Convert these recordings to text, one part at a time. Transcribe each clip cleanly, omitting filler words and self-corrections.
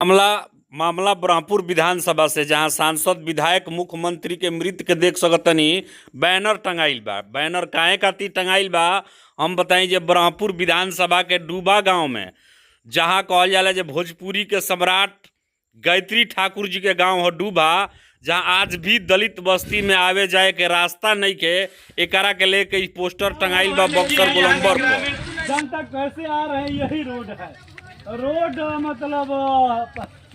मामला मामला ब्रह्मपुर विधानसभा से, जहां सांसद विधायक मुख्यमंत्री के मृत के देख सकतनी बैनर टंगाइल बा। बैनर काहे खातिर टंगाइल बा हम बताई। जे ब्रह्मपुर विधानसभा के डूबा गांव में, जहां कहल जाला जे भोजपुरी के सम्राट गायत्री ठाकुर जी के गांव हो डूबा, जहां आज भी दलित बस्ती में आवे जाए के रास्ता नहीं के, एकरा के लेके ई पोस्टर टंगाइल बा बक्सर गोलंबर पर। जनता कैसे आ रहे हैं, यही रोड है। रोड मतलब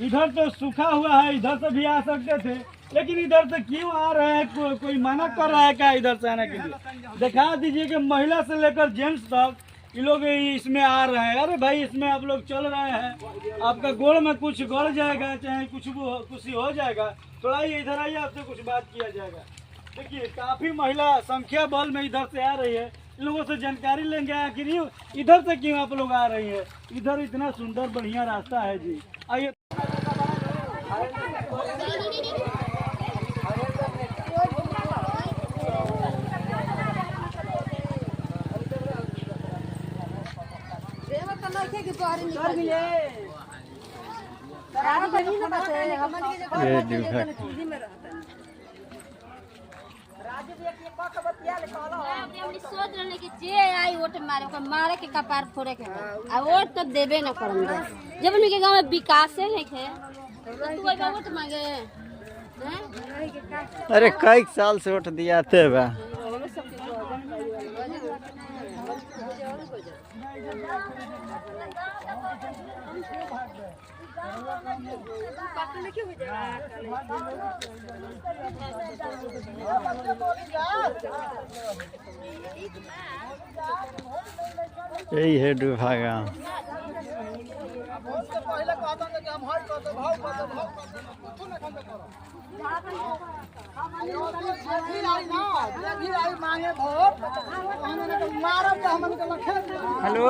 इधर तो सूखा हुआ है, इधर से भी आ सकते थे, लेकिन इधर से क्यों आ रहे हैं? कोई मना कर रहा है क्या इधर से आने के लिए? दिखा दीजिए कि महिला से लेकर जेंट्स तक ये लोग इसमें आ रहे हैं। अरे भाई, इसमें आप लोग चल रहे हैं, आपका गोड़ में कुछ गड़ जाएगा, चाहे कुछ हो जाएगा। थोड़ा ही इधर आइए, आपसे कुछ बात किया जाएगा। देखिए, काफी महिला संख्या बल में इधर से आ रही है। इन लोगों से जानकारी लेंगे आखिर इधर से क्यों आप लोग आ रही है। इधर इतना सुंदर बढ़िया रास्ता है जी। आइए। सोच रहे कि जे आई वोट मारे ओकर मारे के कपार फोड़े के आ वोट तो देबे न करेंगे। जब उनके गांव में विकास है के तो तू आई वोट मांगे हैं? अरे कई साल से वोट दियाते बा। यही है डूबा गाँव। हेलो,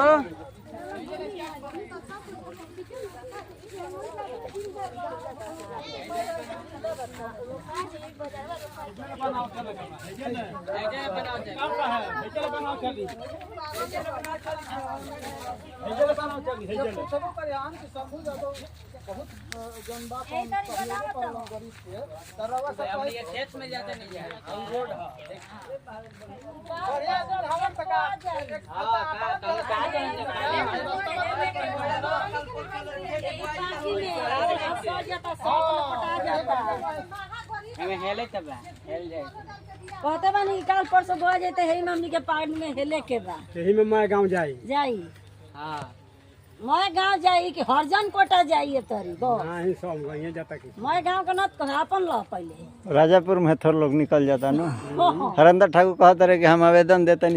कहते बानी कि कल परसों गो जाते है मम्मी के पार्ट में हेले के बा। यही में मैं गाँव जाई मैं गांव जाई कि हरजन कोटा जाइए तरी बस। ही सब गई जाता कि मैं गांव के नत कह अपन लो पहले राजापुर में थोड़ा लोग निकल जाता ना। हरेंद्र ठाकुर कहते रहे कि हम आवेदन देते